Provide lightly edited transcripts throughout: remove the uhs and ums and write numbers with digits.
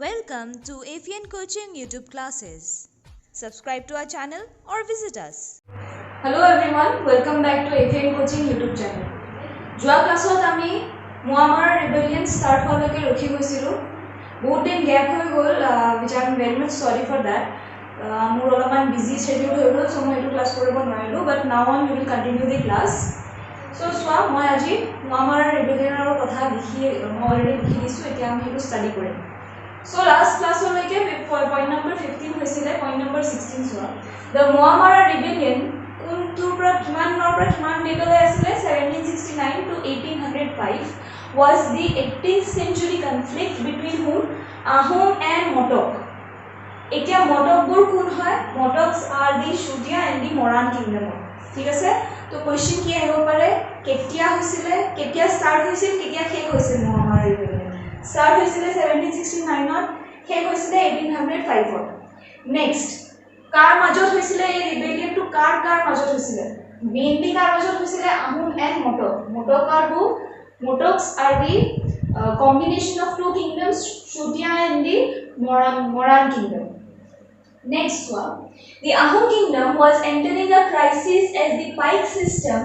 Welcome to Avian Coaching YouTube classes. Subscribe to our channel or visit us. Hello everyone, welcome back to Avian Coaching YouTube channel. যোৱা ক্লাছত আমি মোৱামাৰা rebellion start হোৱালৈকে ৰখি গৈছিলোঁ। বহুত দিন গ্যাপ হৈ গ'ল, which I am very much sorry for that. মোৰ অলপমান বিজি schedule হৈ গ'ল, so মই এইটো ক্লাছ কৰিব নোৱাৰিলোঁ, but now on we will continue the class. So চোৱা, মই আজি মোৱামাৰা rebellionৰ কথা মই অলৰেডি লিখি দিছোঁ, এতিয়া আমি এইটো ষ্টাডি কৰিম। So last classলৈকে point number 15 হৈছিলে, point number 16 চোৱা। The Moamara rebellion কোনটোৰ পৰা কিমান ডেটলৈ আছিলে 1769 to 1805 was the 18th century conflict between whom Ahom and Motok. এতিয়া মটকবোৰ কোন হয়? Motoks are the Shutia and the Moran kingdom. ঠিক আছে, তো কোৱেশ্চন কি আহিব পাৰে, কেতিয়া হৈছিলে, কেতিয়া ষ্টাৰ্ট হৈছিল, কেতিয়া শেষ হৈছিল মোৱামাৰা rebellion? Start হৈছিলে 1769 শেষ হৈছিলে 1805 নেক্সট কাৰ মাজত হৈছিলে এই ৰিবেলিয়ন টু কাৰ মাজত হৈছিলে মেইনলি কাৰ মাজত হৈছিলে Ahom and Motok are who Motoks are the combination of two kingdoms Chutia and the Moran kingdom next one the Ahom kingdom was entering a crisis as the pike system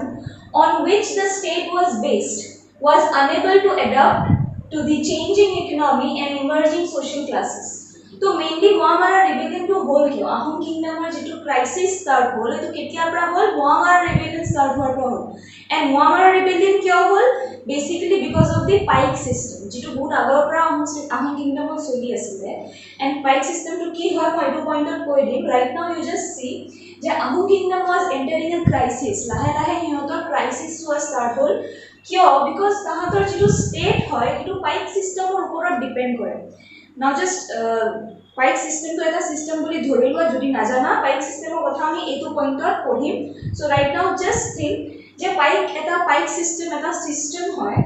on which the state was based was unable to adapt to the changing economy and emerging social classes. So mainly Moamara rebellion to whole kyo Ahom kingdom or jitu crisis start hol to ketia pra hol Moamara rebellion start hol and Moamara rebellion kyo hol basically because of the pike system jitu bahut agor pra Ahom kingdom or choli asile and pike system to ki hoy moi etu point out koi dim right now you just see je Ahom kingdom was entering a crisis lahe hihotor crisis was start hol কিয় because তাহাঁতৰ যেটো state হয় এটো পাইক সিস্টেমৰ ওপৰত depend কৰে নাও just পাইক সিস্টেমটো এটা system বুলি ধৰি লোৱা যদি নাজানা পাইক সিস্টেমৰ কথা আমি এটো পইণ্টত পঢ়িম so right now just think যে পাইক সিস্টেম এটা সিস্টেম হয়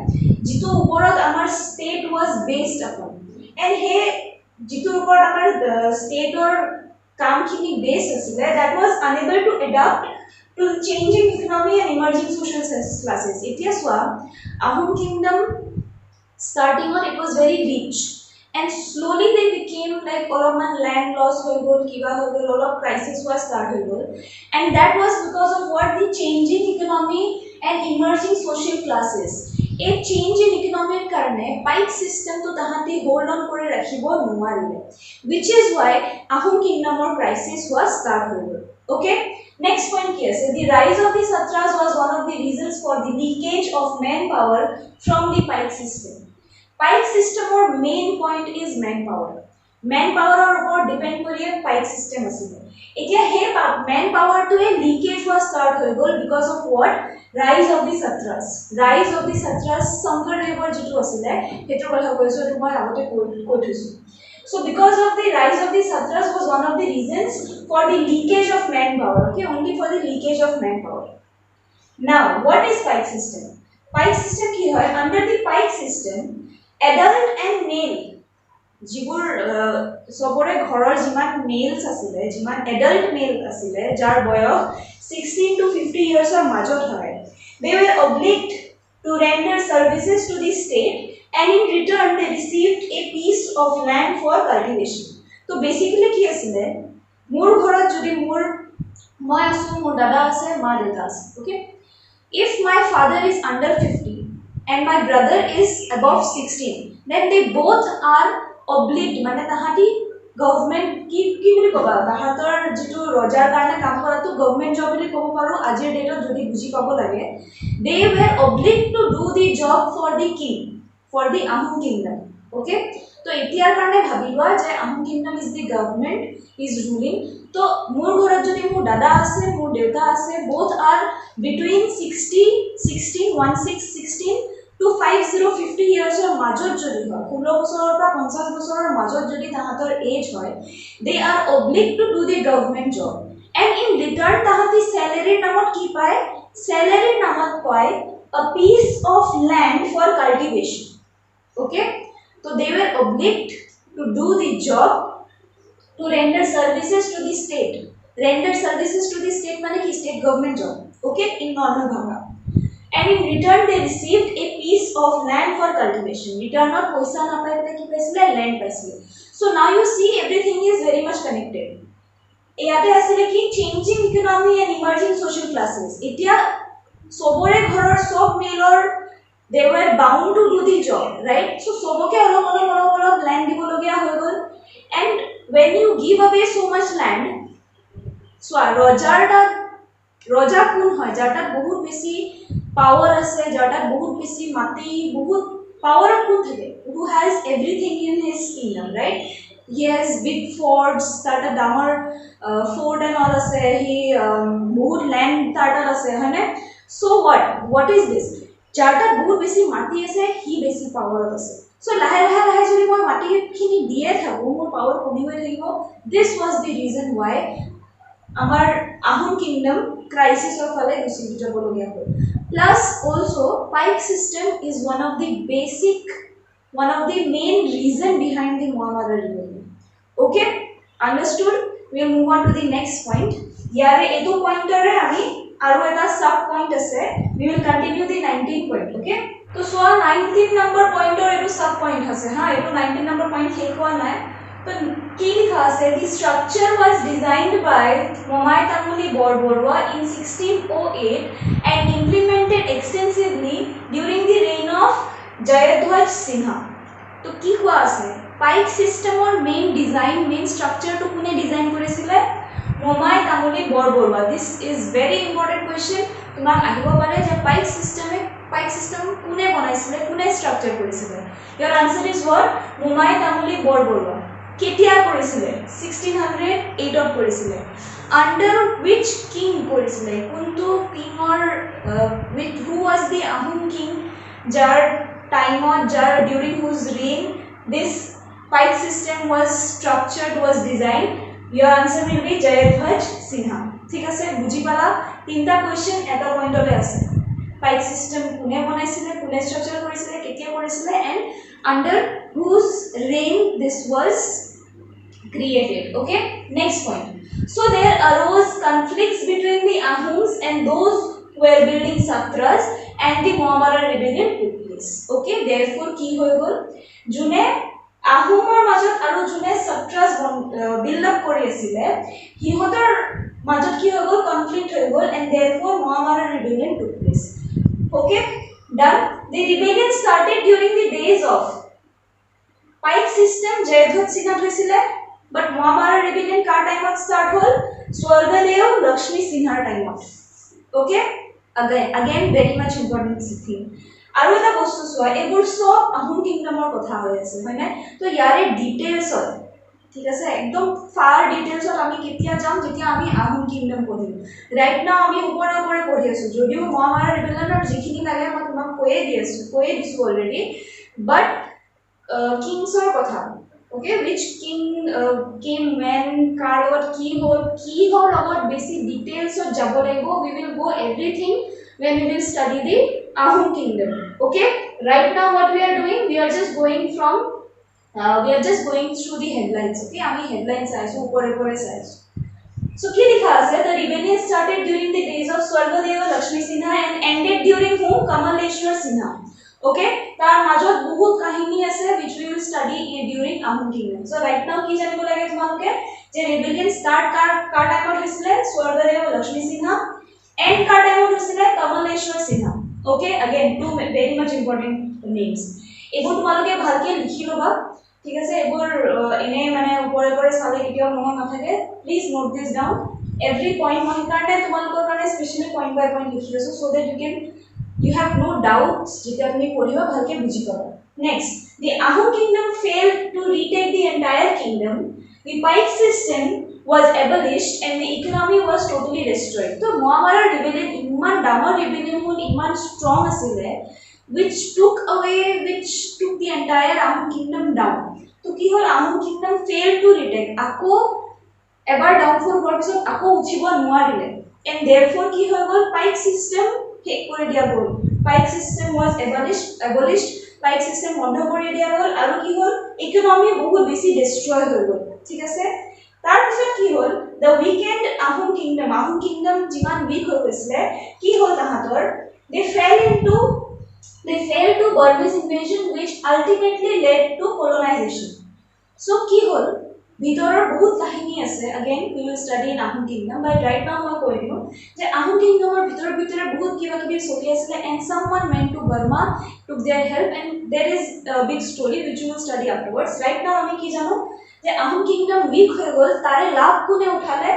যেটো ওপৰত আমাৰ ষ্টেট ওয়াজ বেসড আপন এন্ড হে যেটো ওপৰত আমাৰ ষ্টেটৰ কামখিনি বেস আছিল that was unable to adapt to the changing economy and emerging social classes. Etya swa Ahom kingdom starting on it was very rich and slowly they became like অলপমান land loss হৈ গল কিবা হৈ গল অলপ crisis was start হৈ গল and that was because of what the changing economy and emerging social classes a change in economic karone pike system to tahati hold on kore rakhibo nowarile which is why Ahom kingdom or crisis was start হৈ গল okay. Next point here, so the rise of the Satras was one of the reasons for the leakage of manpower from the pike system. Pike system or main point is manpower. Manpower or upor depend koriye pike system asile. Etia he manpower to a leakage was start hoy gol because of what? Rise of the Satras. Rise of the Satras Sankardevar jitu asile hetu kotha koiso to moi agote koi thisu. So because of the rise of the Satras was one of the reasons for the leakage of manpower, okay, only for the leakage of manpower. Now, what is pike system? Pike system ki hoy under the pike system adult and male jibur sobore ghoror jiman males asile jiman adult male asile jar boyos 16 to 50 years or major hoy they were obliged to render services to the state and in return they received a piece of land for cultivation. So basically ki asile mur ghorat jodi moi asu mur dada ase ma deta ase okay if my father is under 50 and my brother is above 16 then they both are obliged mane tahati government ki boli koba tahator jitu rojar karone kam koratu government job boli kobo paru ajir date jodi buji pabo lage they were obliged to do the job for the king for the Ahom kingdom okay so etiar karone bhabiwa je Ahom kingdom is the government is ruling to mur ghorat jodi mur dada ase mur deuta ase both are between 16 to 50 years or major jodi hoy 16 বছৰৰ পৰা 50 বছৰৰ মাজত যদি তাহাতৰ as হয় they are obliged to do the government job and in return tahati salary namot ki paয় salary namot paয় a piece of land for cultivation okay so they were obliged to do the job to render services to the state mane ki state government job okay in normal bhanga and in return they received a piece of land for cultivation return or paisa na paile ki paisile land paisile So now you see everything is very much connected. ইয়াতে আছিলে কি changing economy and emerging social classes এতিয়া চবৰে ঘৰৰ চব মেলৰ they were bound to do the job, right? So sobake অলপ land দিবলগীয়া হৈ গ'ল and when you give away so much land so ৰজা কোন হয় যাৰ তাত বহুত বেছি পাৱাৰ আছে যাৰ তাত বহুত বেছি মাটি বহুত পাৱাৰ কোন থাকে who has everything in his kingdom, right? He has big forts that are damar fort and all ase he বহুত land that are ase hane so what is this jarta বহুত বেছি মাটি আছে হি বেছি পাৱাৰ আছে so লাহে লাহে যদি মই মাটিখিনি দিয়ে থাকো মোৰ পাৱাৰ কমি হৈ থাকিব this was the reason why আমাৰ আহোম কিংডম ক্ৰাইসিছৰ ফালে গুচি যাবলগীয়া হ'ল plus also pike system is one of the main reason behind the Muamara rebellion. Okay, understood? We'll move on to the next point. Yare eto pointer re ami aru eta sub point ase. We will continue the 19th point. Okay? So 19 number pointer eto sub point ase. Ha, eto 19 number point thek howa nai. So ki likha ase the structure was designed by Momai Tamuli Borborua in 1608 and implemented extensively during the reign of Jayadhwaj Sinha. तो की हुआ আছে পাইক সিস্টেমৰ main স্ট্ৰাকচাৰটো কোনে design কৰিছিল Momai Tamuli Borbarua this is very important question তোমাক আহিব পাৰে যে পাইক system কোনে বনাইছিল কোনে স্ট্ৰাকচাৰ কৰিছিল ইয়াৰ আনসাৰ ইজ হোৱাট মোমাই তামুলী বৰবৰুৱা কেতিয়া কৰিছিল 1608 ত কৰিছিল under which king কৰিছিল কোনটো কিঙৰ with who was the ahom king jar time on jar during whose reign this pike system was structured was designed your answer will be Jayadhwaj Sinha ঠিক আছে বুজি পালা তিনটা কোৱেশ্চন এটা পইণ্টতে আছে pike system কোনে বনাইছিলে কোনে স্ট্ৰাকচাৰ কৰিছিলে কেতিয়া কৰিছিলে and under whose reign this was created. Okay, next point. So there arose conflicts between the Ahoms and those who were building satras and the Muamara rebellion took place. Okay, therefore ki hoy gol june Ahomor majot aru june satras build up kori asile hihotor majot ki hoy gol conflict hoy gol and therefore Muamara rebellion took place. Okay, done. The rebellion started during the days of pike system Jayadhwaj Sinha hoisile but Muamara rebellion car time of start hol Swargadev Lakshmi Sinha time of. Okay, again very much important thing aru eta bostu soa ebor sob ahom kingdomor kotha hoy ase hoy na to yare details hol ঠিক আছে একদম fur details আমি কেতিয়া যাম যেতিয়া আমি Ahom kingdom পঢ়িম right now আমি উপরে পঢ়ি আছো যদিও মহামাৰা ৰিবেলিয়নৰ যিখিনি লাগে মই তোমাক কৈয়ে দিছো অলৰেডি বাট কিংছৰ কথা okay which king came when কাৰ লগত কি হল লগত বেছি ডিটেইলস যাব লাগিব we will go everything when we will study the Ahom kingdom. Okay, right now what we are doing we are just going through the headlines. Okay, ami headlines aisu upore aisu so ki likha ase the rebellion started during the days of Swargadeva Lakshmi Sinha and ended during whom Kamaleshwar Sinha. Okay, tar majot bahut kahini ase which we will study during Ahom kingdom. So right now ki janibo lage tumaloke je rebellion start car time ot hoisile Swargadeva Lakshmi Sinha and car time ot hoisile Kamaleshwar Sinha. Okay, again two very much important names ebor tumaloke bhalke likhi loba ঠিক আছে এবor এনে মানে উপরে সালে কিটিও মন না থাকে please note this down every point মন কারণে তোমালোকৰ কাৰণে স্পেশালি পয়েন্ট বাই পয়েন্ট লিখি আছো so that you have no doubts যেতিয়া তুমি পঢ়িবা ভালকে বুজি পাবা next the Ahom kingdom failed to retake the entire kingdom the pike system was abolished and the economy was totally destroyed so Muamara rebellion ইমান ডাঙৰ rebellion হ'ল ইমান strong আছিল which took the entire Ahom kingdom down to ki hol Ahom kingdom failed to retake ako ever downfall hor pisot ako uchibo noarile and therefore ki hoy gol pike system hek kore dia gol pike system was abolished pike system bondho kore dia gol aru ki hol economy bahut beshi destroy hoy gol thik ase tar pisot ki hol the weakened Ahom kingdom jiman weak hoy goisile ki hol tahator they fell to Burmese invasion which ultimately led to colonization. So কি হল ভিতৰৰ বহুত কাহিনী আছে again we will study in Ahom kingdom but right now মই কৈ দিও যে Ahom kingdomৰ ভিতৰে বহুত কিবা কিবি চলি আছিল and someone went to Burma took their help and there is a big story which we will study afterwards right now আমি কি জানো যে Ahom kingdom weak হৈ গল তাৰে লাভ কোনে উঠালে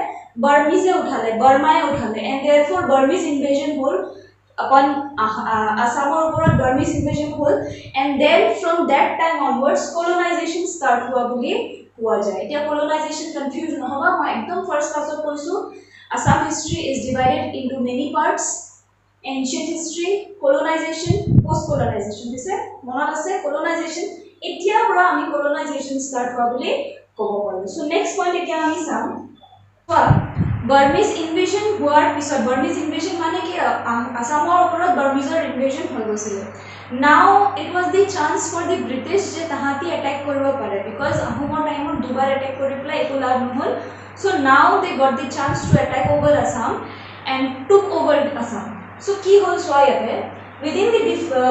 বাৰ্মিজে উঠালে বৰ্মায়ে উঠালে and therefore Burmese invasion hall upon Assamor oporot Burmese invasion hol and then from that time onwards colonization start hua boli hua jay etia colonization confused nohoba moi ekdom first class ot koisu Assam history is divided into many parts ancient history colonization post colonization dise monat ase colonization etia pura ami colonization start hua boli kobo paru so next point etia ami sam Burmese invasion huar pisot Burmese invasion mane ki Assamor oporot Burmese invasion hoi gosile now it was the chance for the British je tahati attack koribo pare because Ahomor time ot dubar attack kori pla eku lab nohol so now they got the chance to attack over Assam and took over Assam so ki hol soyate within the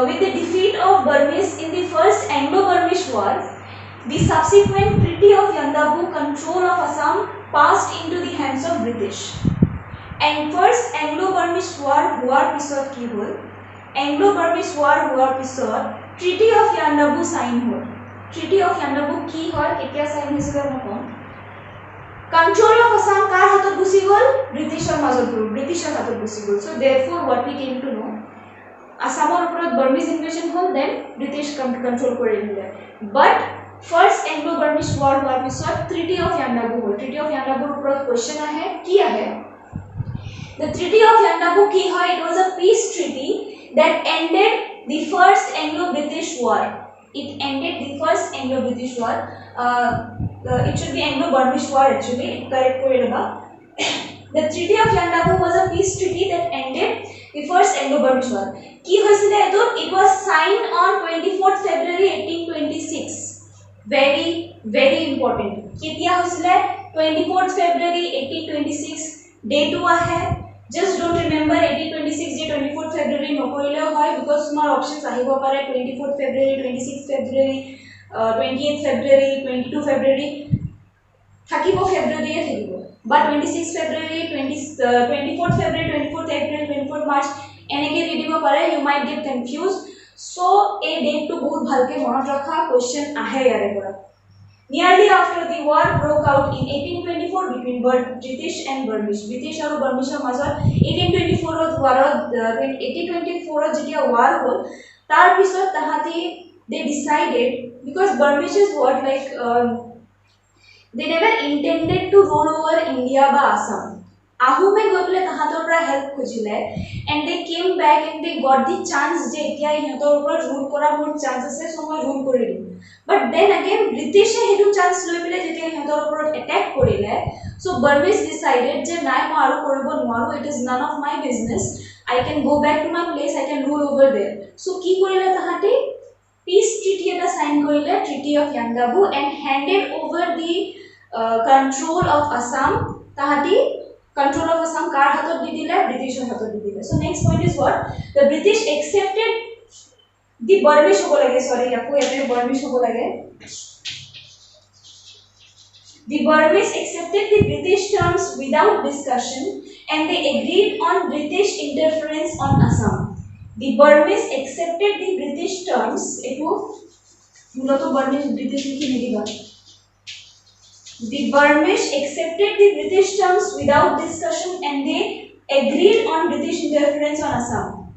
with the defeat of Burmese in the first Anglo-Burmese war the subsequent treaty of Yandabu control of Assam passed into the hands of British and first Anglo-Burmese war huar pisot ki hol Anglo-Burmese war huar pisot treaty of Yandabu sign hol treaty of Yandabu ki hol ketia sign hoisile mo kom control of Assam kar hatot gusi gol Britishor majot gol Britishor hatot gusi gol so therefore what we came to know Assamor oporot Burmese invasion hol then British control kori nile but First Anglo-Burmese war हुआ पिছত Treaty of Yandabu हुआ Treaty of Yandabu ऊपर question है की है The Treaty of Yandabu की है it was a peace treaty that ended the first Anglo-British war it ended the first Anglo-British war it should be Anglo-Burmese war actually correct kore The Treaty of Yandabu was a peace treaty that ended the first Anglo-Burmese war की होइছিলে এটো it was signed on 24th February 1826 very important ketia hoisile 24th February 1826 date hua hai just don't remember 1826 je 24th February nokorile hoy because small options ahibo pare 24th February 26th February 28th February 22 February thakibo February e thakibo but 26th February 24th February 24th April 24th March eneke didibo pare you might get confused so a date to bahut bhalke monot rakha question ahe yare pora nearly after the war broke out in 1824 between British and Burmese British aru Burmese major 1824 ot war 1824 ot jetia war hol tar pisot tahati they decided because Burmese what like they never intended to rule over India ba Assam Ahome gople tahator pra help khojile and they came back and they got the chance je etia hiator upor rule kora mor chance ase so moi rule kori dim but then again British e hetu chance loi pile jetia hiator upor attack korile so Burmese decided je nai moi aru koribo noaru it is none of my business I can go back to my place I can rule over there so ki korile tahate peace treaty eta sign korile Treaty of Yandabu and handed over the control of Assam tahati control of Assam kar hatot di dile Britishor hatot di dile so next point is what the British accepted the Burmese hobo lage sorry yaku ete Burmese hobo lage the Burmese accepted the British terms without discussion and they agreed on British interference on Assam the Burmese accepted the British terms etu muloto Burmese British likhi nidiba The Burmese accepted the British terms without discussion and they agreed on British interference on Assam.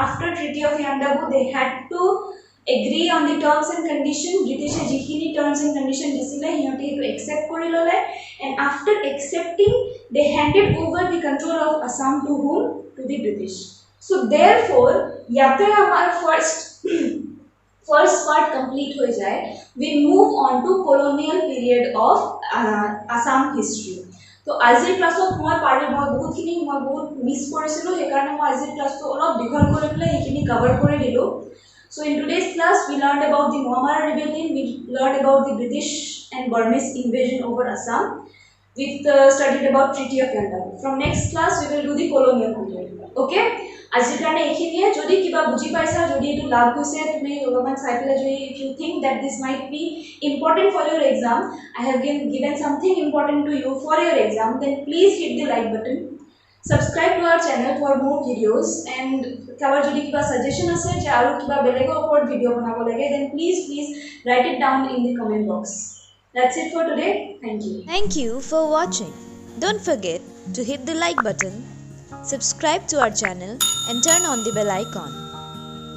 After Treaty of Yandabu, they had to agree on the terms and conditions. British jikhini terms and conditions disile hiyote to accept kori lole and after accepting, they handed over the control of Assam to whom? To the British. So therefore, yate hamar first part complete ho jaye we move on to colonial period of Assam history to azir class of moi pare bahut khini moi bahut miss korisilo he karone moi azir class to olop dighol kori pele hekini cover kori dilu so in today's class we learned about the Muamara rebellion we learned about the British and Burmese invasion over Assam we studied about Treaty of Yandabu from next class we will do the colonial period okay আজিৰ কাৰণে এইখিনিয়ে যদি কিবা বুজি পাইছা যদি এইটো লাভ হৈছে তুমি অলপমান চাই পেলাই যদি if you think that this might be important for your exam I have given something important to you for your exam then please hit the like button subscribe to our channel for more videos and kabar jodi kiba suggestion ase je aru kiba belego upor video banabo lage then please write it down in the comment box. That's it for today. Thank you. Thank you for watching. Don't forget to hit the like button, subscribe to our channel and turn on the bell icon.